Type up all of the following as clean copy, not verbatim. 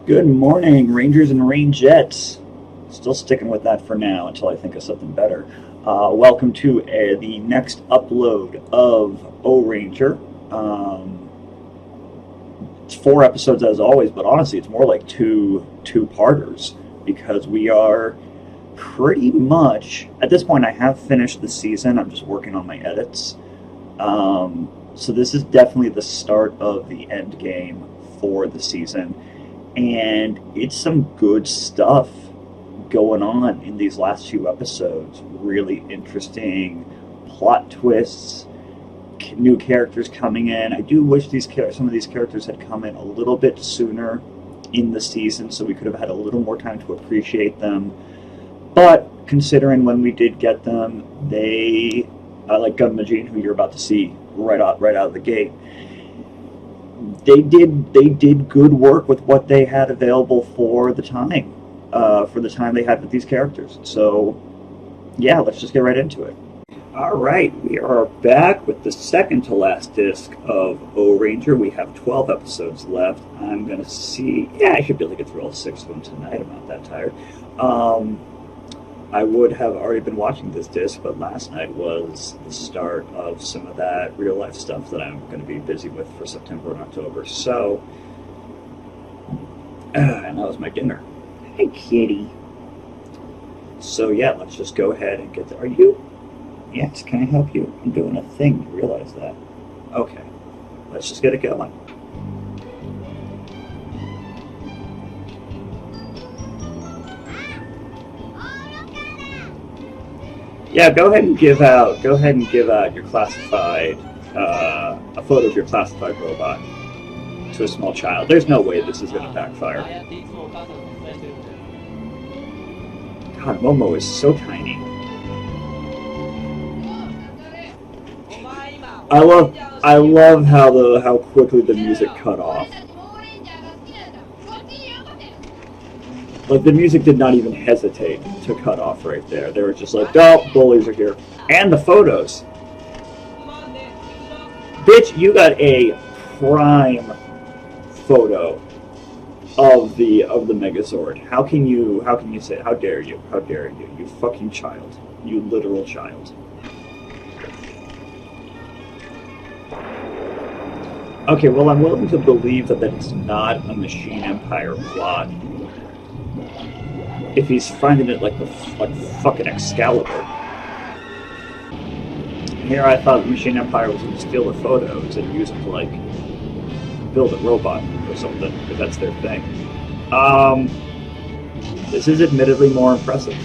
Good morning, Rangers and Rangettes. Still sticking with that for now until I think of something better. Welcome to the next upload of O Ranger. It's 4 episodes as always, but honestly, it's more like two-parters because we are pretty much at this point. I have finished the season. I'm just working on my edits. So this is definitely the start of the end game for the season. And it's some good stuff going on in these last few episodes. Really interesting plot twists, new characters coming in. I do wish some of these characters had come in a little bit sooner in the season so we could have had a little more time to appreciate them. But considering when we did get them, they, like Gunmajin, who you're about to see right out of the gate, they did good work with what they had available for the time they had with these characters. So yeah, let's just get right into it. All right, we are back with the second to last disc of O Ranger. We have 12 episodes left. I'm gonna see. Yeah, I should be able to get through all 6 of them tonight. I'm not that tired. I would have already been watching this disc, but last night was the start of some of that real life stuff that I'm going to be busy with for September and October. So, and that was my dinner. Hey, kitty. So yeah, let's just go ahead and get there. Are you? Yes, can I help you? I'm doing a thing. You realize that? Okay, let's just get it going. Yeah, go ahead and give out your classified, a photo of your classified robot to a small child. There's no way this is going to backfire. God, Momo is so tiny. I love how quickly the music cut off. Like, the music did not even hesitate to cut off right there. They were just like, oh, bullies are here. And the photos. Bitch, you got a prime photo of the Megazord. How can you say, how dare you? How dare you? You fucking child. You literal child. Okay, well, I'm willing to believe that it's not a Machine Empire plot. If he's finding it like fucking Excalibur. Here I thought the Machine Empire was going to steal the photos and use them to, like, build a robot or something, because that's their thing. This is admittedly more impressive.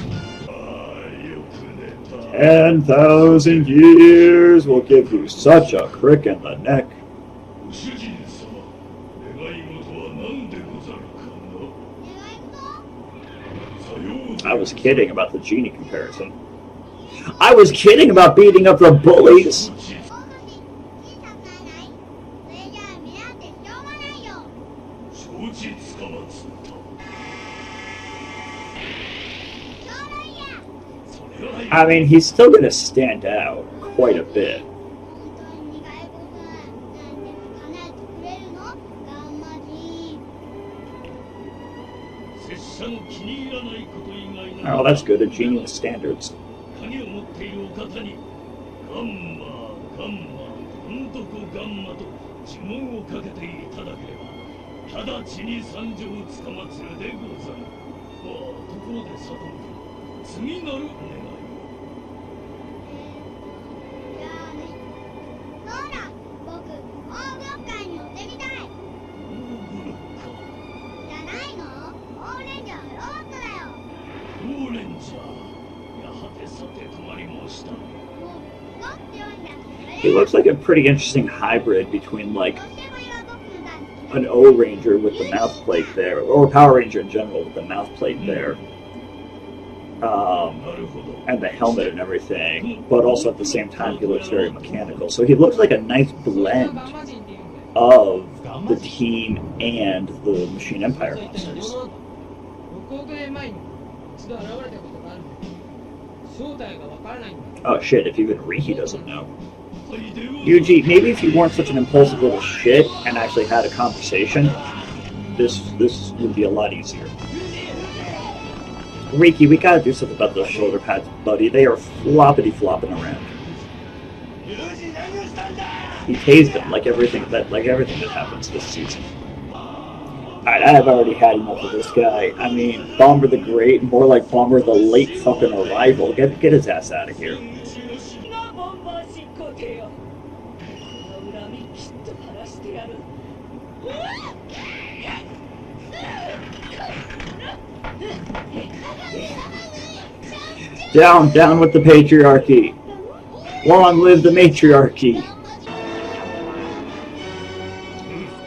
10,000 years will give you such a crick in the neck. I was kidding about the genie comparison. I was kidding about beating up the bullies! I mean, he's still going to stand out quite a bit. Oh, that's good. A genie with standards. He looks like a pretty interesting hybrid between, like, an O Ranger with the mouth plate there, or a Power Ranger in general with the mouth plate there, and the helmet and everything, but also at the same time he looks very mechanical. So he looks like a nice blend of the team and the Machine Empire monsters. Oh shit, if even Riki doesn't know. Yuji, maybe if you weren't such an impulsive little shit and actually had a conversation, this would be a lot easier. Riki, we gotta do something about those shoulder pads, buddy. They are floppity flopping around. He tased them like everything that happens this season. Alright, I've already had enough of this guy. I mean, Bomber the Great, more like Bomber the late fucking arrival. Get his ass out of here. Down with the patriarchy. Long live the matriarchy.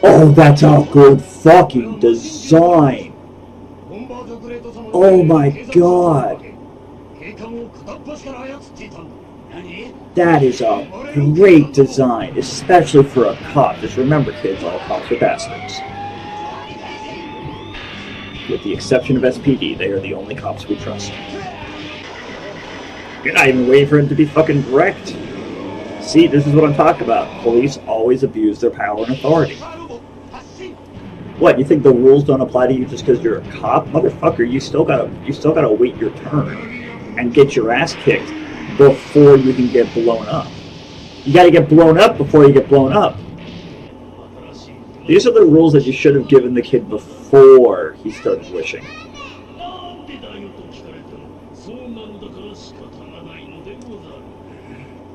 Oh, that's a good fucking design. Oh my god. That is a great design, especially for a cop. Just remember, kids, all cops are bastards. With the exception of SPD, they are the only cops we trust. You're not even waiting for him to be fucking wrecked. See, this is what I'm talking about. Police always abuse their power and authority. What, you think the rules don't apply to you just because you're a cop? Motherfucker, you still gotta wait your turn and get your ass kicked before you can get blown up. You gotta get blown up before you get blown up. These are the rules that you should have given the kid before he started wishing.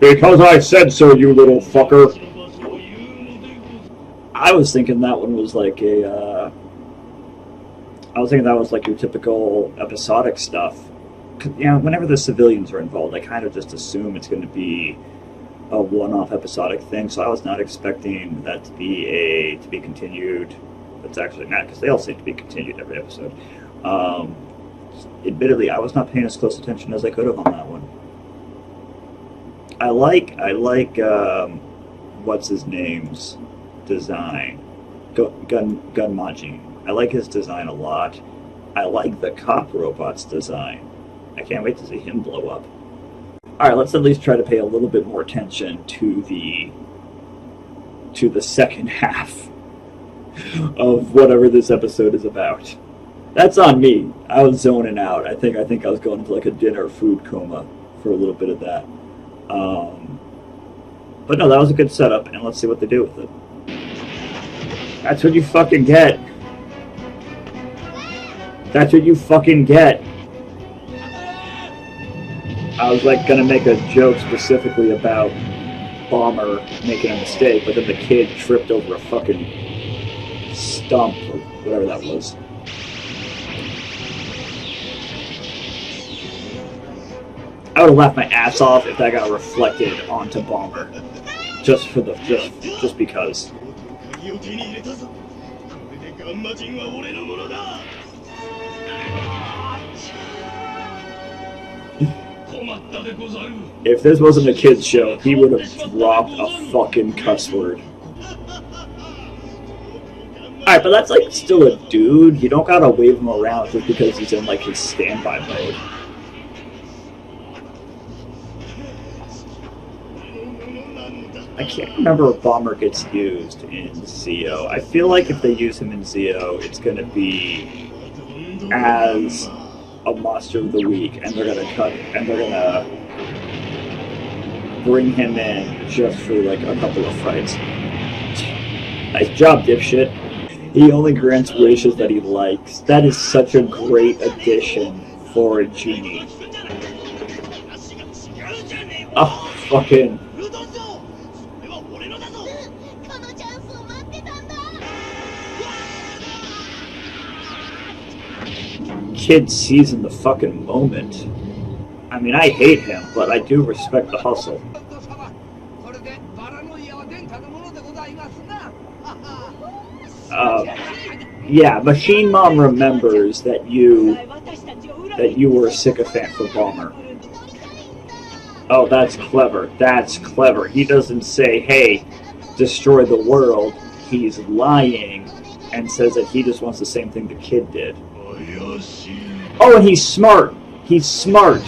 Because I said so, you little fucker. I was thinking that one was like a, I was thinking that was like your typical episodic stuff. You know, whenever the civilians are involved, I kind of just assume it's going to be a one-off episodic thing, so I was not expecting that to be continued. It's actually not, because they all seem to be continued every episode. Admittedly, I was not paying as close attention as I could have on that one. I like what's his name's design, Gunmajin. I like his design a lot. I like the cop robot's design. I can't wait to see him blow up. All right, let's at least try to pay a little bit more attention to the second half of whatever this episode is about. That's on me. I was zoning out. I think I was going into like a dinner food coma for a little bit of that. But no, that was a good setup, and let's see what they do with it. That's what you fucking get. That's what you fucking get. I was like gonna make a joke specifically about Bomber making a mistake, but then the kid tripped over a fucking stump or whatever that was. I would have laughed my ass off if that got reflected onto Bomber, just because. If this wasn't a kid's show, he would have dropped a fucking cuss word. Alright, but that's like still a dude. You don't gotta wave him around just because he's in like his standby mode. I can't remember if Bomber gets used in Zeo. I feel like if they use him in Zeo, it's gonna be as a monster of the week, and they're gonna bring him in just for like a couple of fights. Nice job, dipshit. He only grants wishes that he likes. That is such a great addition for a genie. Oh, fucking. Kid seizing the fucking moment. I mean, I hate him, but I do respect the hustle. Yeah, Machine Mom remembers that you were a sycophant for Bomber. Oh, that's clever. That's clever. He doesn't say, hey, destroy the world. He's lying and says that he just wants the same thing the kid did. Oh, and he's smart. He's smart.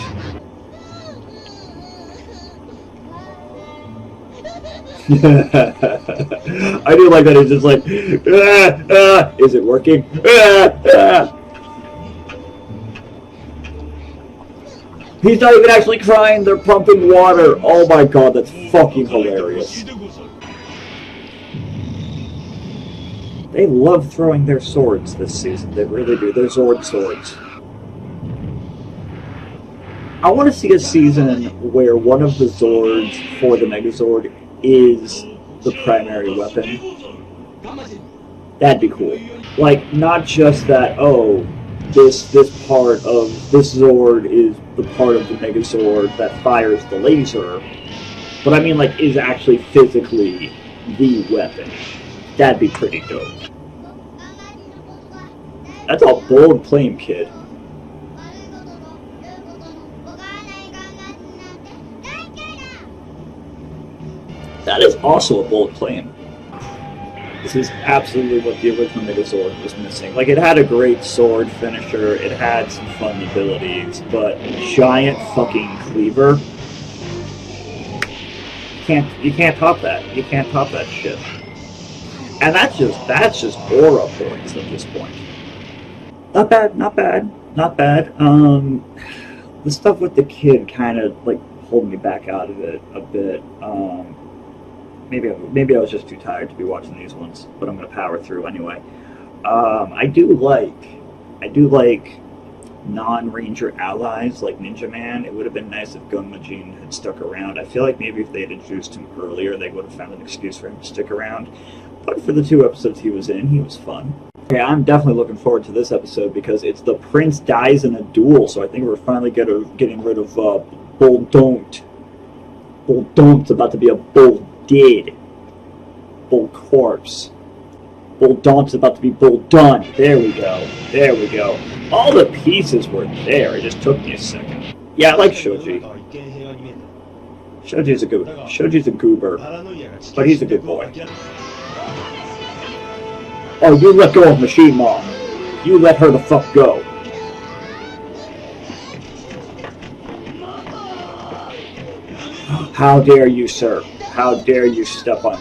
I do like that. It's just like, is it working? He's not even actually crying. They're pumping water. Oh my god, that's fucking hilarious. They love throwing their swords this season. They really do. Their Zord swords. I want to see a season where one of the Zords for the Megazord is the primary weapon. That'd be cool. Like, not just that, oh, this part of this Zord is the part of the Megazord that fires the laser, but I mean, like, is actually physically the weapon. That'd be pretty dope. That's a bold claim, kid. That is also a bold claim. This is absolutely what the original Megazord was missing. Like, it had a great sword finisher, it had some fun abilities, but giant fucking cleaver. You can't top that. You can't top that shit. And that's just aura points at this point. Not bad, not bad, not bad. The stuff with the kid kind of like pulled me back out of it a bit. Maybe I was just too tired to be watching these ones, but I'm gonna power through anyway. I do like non-ranger allies like Ninja Man. It would have been nice if Gunmajin had stuck around. I feel like maybe if they had introduced him earlier, they would have found an excuse for him to stick around. But for the 2 episodes he was in, he was fun. Okay, I'm definitely looking forward to this episode because it's the prince dies in a duel, so I think we're finally getting rid of Bull Don't. Bull Don't's about to be a Bull Dead. Bull Corpse. Bull Don't's about to be Bull Done. There we go. There we go. All the pieces were there. It just took me a second. Yeah, I like Shoji. Shoji's a goober. But he's a good boy. Oh, you let go of Machine Mom. You let her the fuck go. How dare you, sir? How dare you step on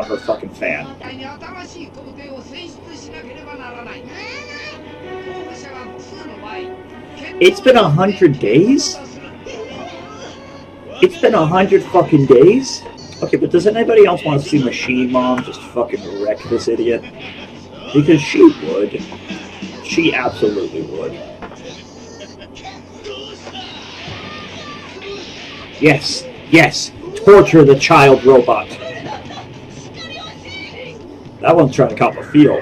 her fucking fan? It's been 100 days? It's been 100 fucking days? Okay, but does anybody else want to see Machine Mom just fucking wreck this idiot? Because she would. She absolutely would. Yes, yes, torture the child robot. That one's trying to cop a feel.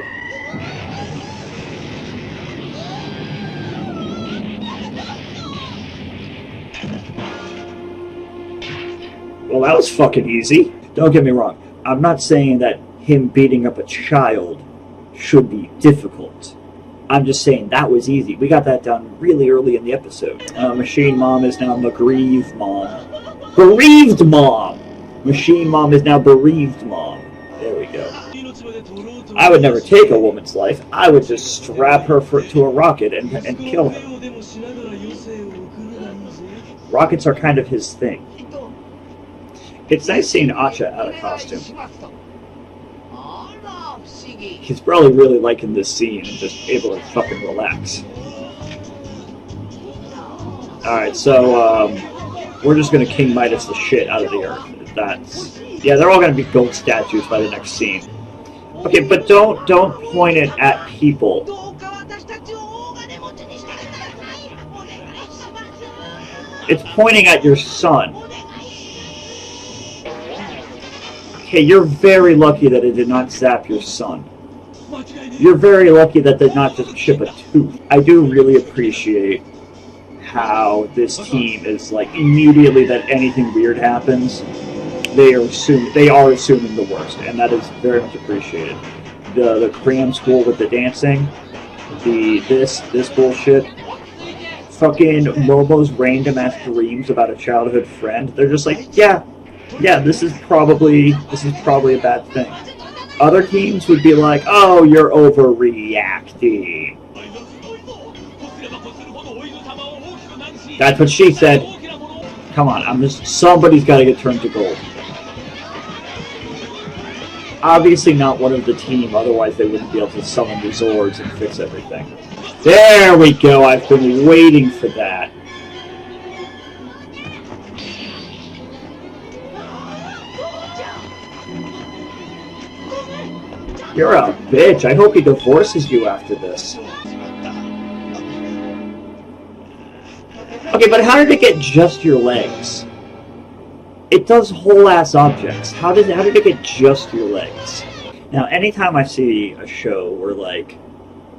Well, that was fucking easy. Don't get me wrong. I'm not saying that him beating up a child should be difficult. I'm just saying that was easy. We got that done really early in the episode. Machine Mom is now McGrieved Mom. Bereaved Mom! Machine Mom is now Bereaved Mom. There we go. I would never take a woman's life. I would just strap her to a rocket and kill her. Rockets are kind of his thing. It's nice seeing Acha out of costume. He's probably really liking this scene and just able to fucking relax. Alright, so, we're just gonna King Midas the shit out of the earth. Yeah, they're all gonna be gold statues by the next scene. Okay, but don't point it at people. It's pointing at your son. Okay, you're very lucky that it did not zap your son. You're very lucky that did not just chip a tooth. I do really appreciate how this team is like immediately that anything weird happens, they are assuming the worst, and that is very much appreciated. The cram school with the dancing, this bullshit, fucking Momo's random ass dreams about a childhood friend. They're just like, yeah, this is probably a bad thing. Other teams would be like, oh, you're overreacting. That's what she said. Come on, somebody's got to get turned to gold. Obviously not one of the team, otherwise they wouldn't be able to summon the Zords and fix everything. There we go, I've been waiting for that. You're a bitch. I hope he divorces you after this. Okay, but how did it get just your legs? It does whole-ass objects. How did it get just your legs? Now, anytime I see a show where, like,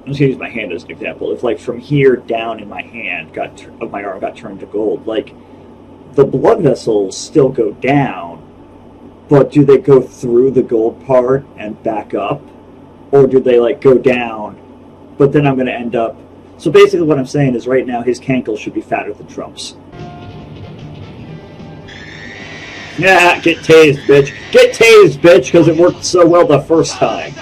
I'm just gonna use my hand as an example. If, like, from here down in my hand of my arm got turned to gold, like, the blood vessels still go down, but do they go through the gold part and back up? Or do they, like, go down, but then I'm going to end up... So basically what I'm saying is right now his cankles should be fatter than Trump's. Yeah, get tased, bitch. Get tased, bitch, because it worked so well the first time.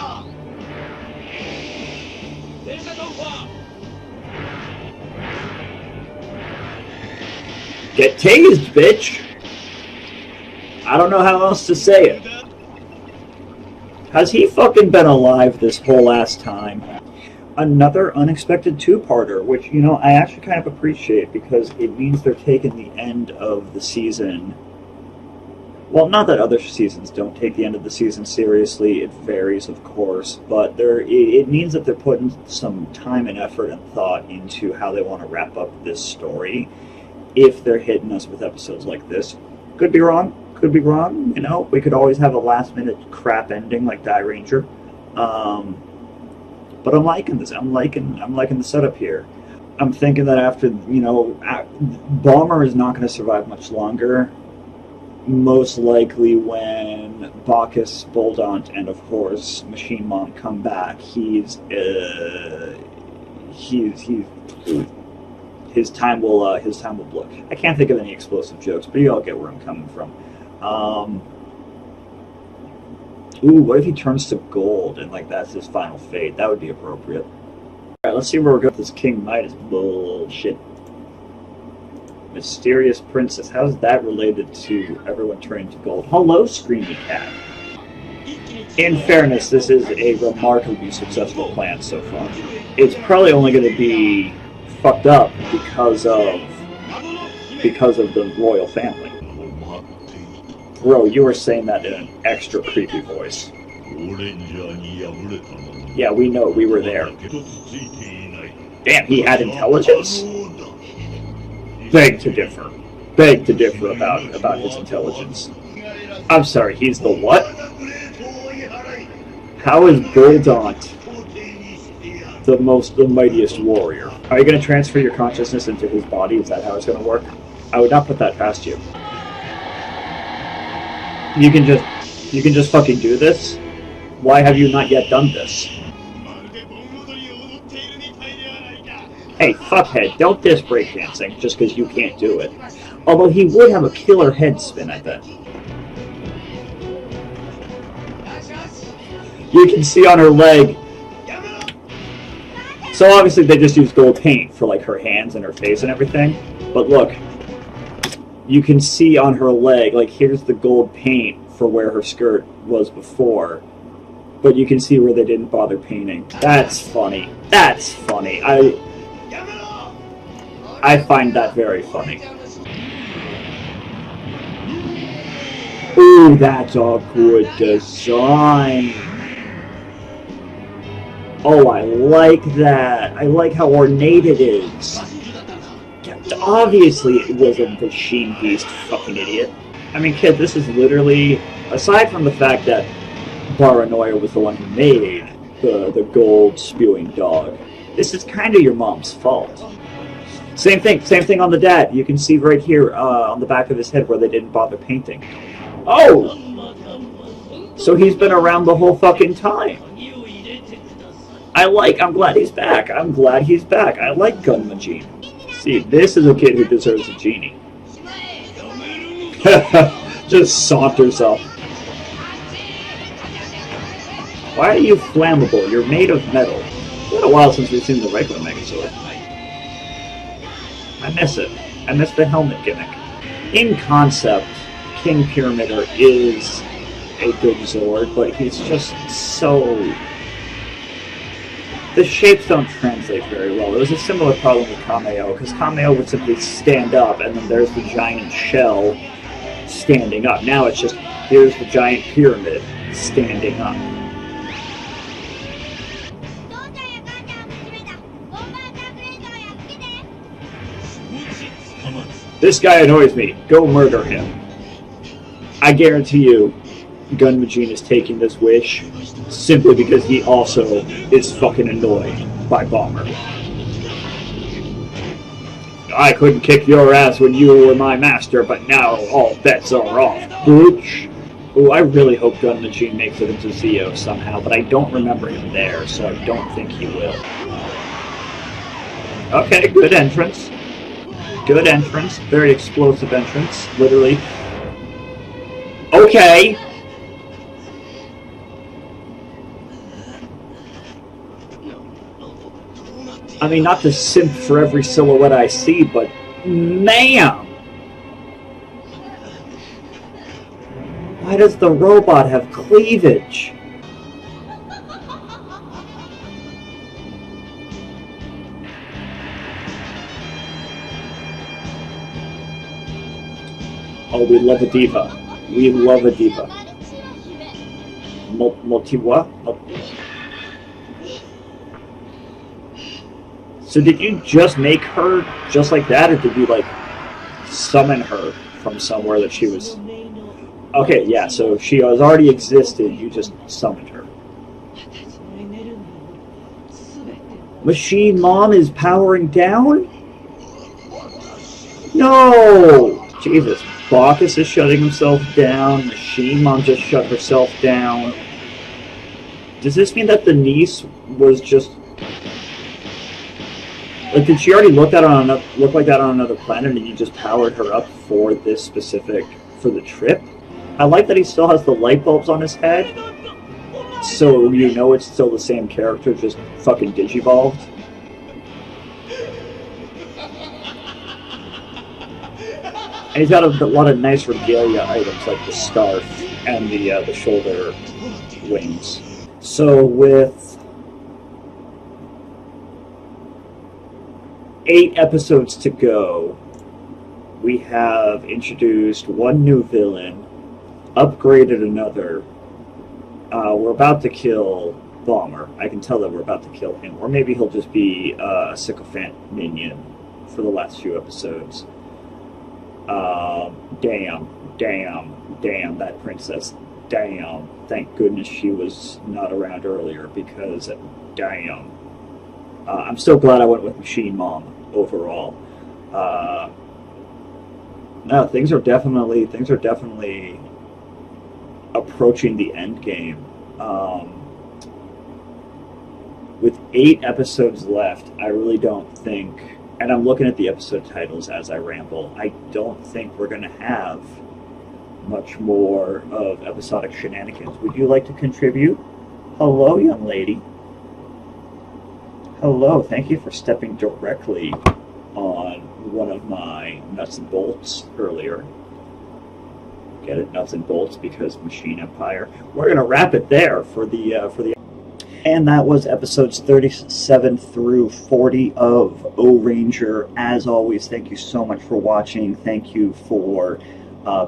Get tased, bitch. I don't know how else to say it. Has he fucking been alive this whole ass time? Another unexpected two-parter, which, you know, I actually kind of appreciate because it means they're taking the end of the season. Well, not that other seasons don't take the end of the season seriously. It varies, of course, but it means that they're putting some time and effort and thought into how they want to wrap up this story. If they're hitting us with episodes like this, could be wrong. Could be wrong, you know. We could always have a last-minute crap ending like Die Ranger, but I'm liking this. I'm liking the setup here. I'm thinking that after, you know, Bomber is not going to survive much longer. Most likely, when Bacchus, Boldant, and of course Machine Mom come back, his time will blow. I can't think of any explosive jokes, but you all get where I'm coming from. Ooh, what if he turns to gold and, like, that's his final fate? That would be appropriate. Alright, let's see where we're going with this King Midas bullshit. Mysterious Princess. How's that related to everyone turning to gold? Hello, Screamy Cat. In fairness, this is a remarkably successful plan so far. It's probably only going to be fucked up because of the royal family. Bro, you were saying that in an extra creepy voice. Yeah, we know. We were there. Damn, he had intelligence? Beg to differ. Beg to differ about his intelligence. I'm sorry, he's the what? How is Boldant the mightiest warrior? Are you going to transfer your consciousness into his body? Is that how it's going to work? I would not put that past you. You can just fucking do this? Why have you not yet done this? Hey, fuckhead, don't diss breakdancing just because you can't do it. Although he would have a killer head spin, I bet. You can see on her leg. So obviously they just used gold paint for, like, her hands and her face and everything. But look. You can see on her leg, like, here's the gold paint for where her skirt was before, but you can see where they didn't bother painting. That's funny. That's funny. I find that very funny. Ooh, that's a good design. Oh, I like that. I like how ornate it is. Obviously, it was a machine beast, fucking idiot. I mean, kid, this is literally, aside from the fact that Baranoia was the one who made the gold spewing dog, this is kind of your mom's fault. Same thing on the dad. You can see right here on the back of his head where they didn't bother painting. Oh! So he's been around the whole fucking time. I'm glad he's back. I like Gunmajin. See, this is a kid who deserves a genie. Just saunters up. Why are you flammable? You're made of metal. It's been a while since we've seen the regular Megazord. I miss it. I miss the helmet gimmick. In concept, King Pyramider is a good Zord, but he's just so... The shapes don't translate very well. It was a similar problem with Kameo, because Kameo would simply stand up, and then there's the giant shell standing up. Now it's just, here's the giant pyramid standing up. This guy annoys me. Go murder him. I guarantee you, Gunmajin is taking this wish simply because he also is fucking annoyed by Bomber. I couldn't kick your ass when you were my master, but now all bets are off, bitch. Ooh, I really hope Gunmajin makes it into Zeo somehow, but I don't remember him there, so I don't think he will. Okay, good entrance. Good entrance. Very explosive entrance, literally. Okay. I mean, not to simp for every silhouette I see, but ma'am! Why does the robot have cleavage? Oh, we love a diva. We love a diva. Motiwa? So did you just make her just like that, or did you, like, summon her from somewhere that she was... Okay, yeah, so she has already existed, you just summoned her. Machine Mom is powering down? No! Jesus, Bacchus is shutting himself down, Machine Mom just shut herself down. Does this mean that the niece was just... Like, did she already look like that on another planet and you just powered her up for this specific, for the trip? I like that he still has the light bulbs on his head, so you know it's still the same character, just fucking digivolved. And he's got a lot of nice regalia items, like the scarf and the shoulder wings. So with 8 episodes to go, we have introduced one new villain, upgraded another. We're about to kill Bomber. I can tell that we're about to kill him. Or maybe he'll just be a sycophant minion for the last few episodes. Damn, that princess. Damn. Thank goodness she was not around earlier, because damn. I'm so glad I went with Machine Mom overall. No, things are definitely approaching the end game. With 8 episodes left, I really don't think, and I'm looking at the episode titles as I ramble, I don't think we're going to have much more of episodic shenanigans. Would you like to contribute? Hello, young lady. Hello, thank you for stepping directly on one of my nuts and bolts earlier. Get it, nuts and bolts, because Machine Empire. We're gonna wrap it there for the. And that was episodes 37 through 40 of O-Ranger. As always, thank you so much for watching. Thank you for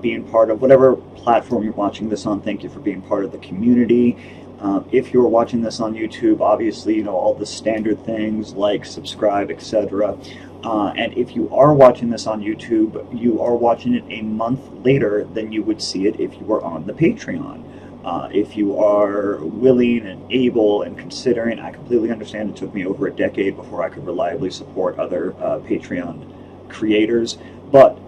being part of whatever platform you're watching this on. Thank you for being part of the community. If you're watching this on YouTube, obviously, you know, all the standard things like subscribe, etc. And if you are watching this on YouTube, you are watching it a month later than you would see it if you were on the Patreon. If you are willing and able and considering, I completely understand it took me over a decade before I could reliably support other Patreon creators, but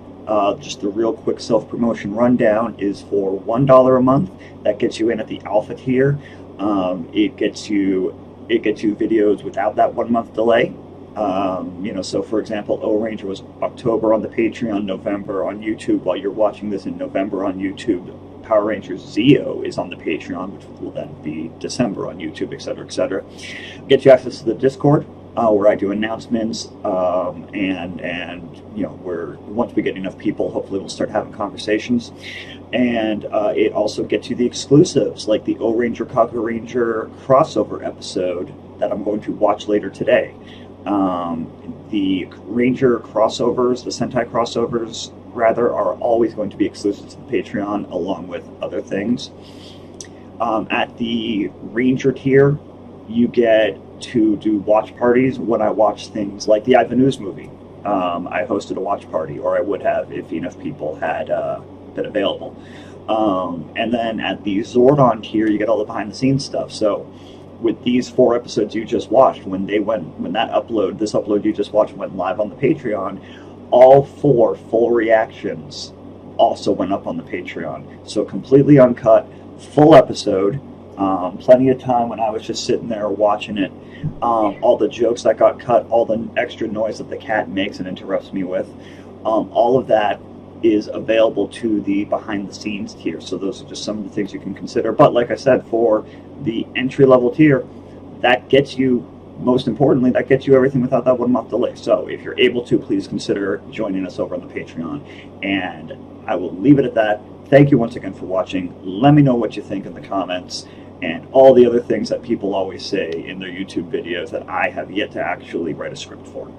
just the real quick self-promotion rundown is for $1 a month. That gets you in at the alpha tier. It gets you videos without that 1 month delay. You know, so for example, O-Ranger was October on the Patreon, November on YouTube. While you're watching this in November on YouTube, Power Rangers Zeo is on the Patreon, which will then be December on YouTube, etc., etc. Get you access to the Discord, where I do announcements, and where once we get enough people, hopefully we'll start having conversations. And it also gets you the exclusives, like the O-Ranger Kaku Ranger crossover episode that I'm going to watch later today. The Ranger crossovers, the Sentai crossovers, rather, are always going to be exclusive to the Patreon, along with other things. At the Ranger tier, you get to do watch parties when I watch things like the Ivanus movie. I hosted a watch party, or I would have if enough people had been available. And then at the Zordon tier, you get all the behind-the-scenes stuff. So with these 4 episodes you just watched, this upload you just watched went live on the Patreon, all 4 full reactions also went up on the Patreon. So completely uncut, full episode. Plenty of time when I was just sitting there watching it. All the jokes that got cut, all the extra noise that the cat makes and interrupts me with, all of that is available to the behind the scenes tier. So those are just some of the things you can consider. But like I said, for the entry level tier, that gets you, most importantly, that gets you everything without that 1 month delay. So if you're able to, please consider joining us over on the Patreon. And I will leave it at that. Thank you once again for watching. Let me know what you think in the comments, and all the other things that people always say in their YouTube videos that I have yet to actually write a script for.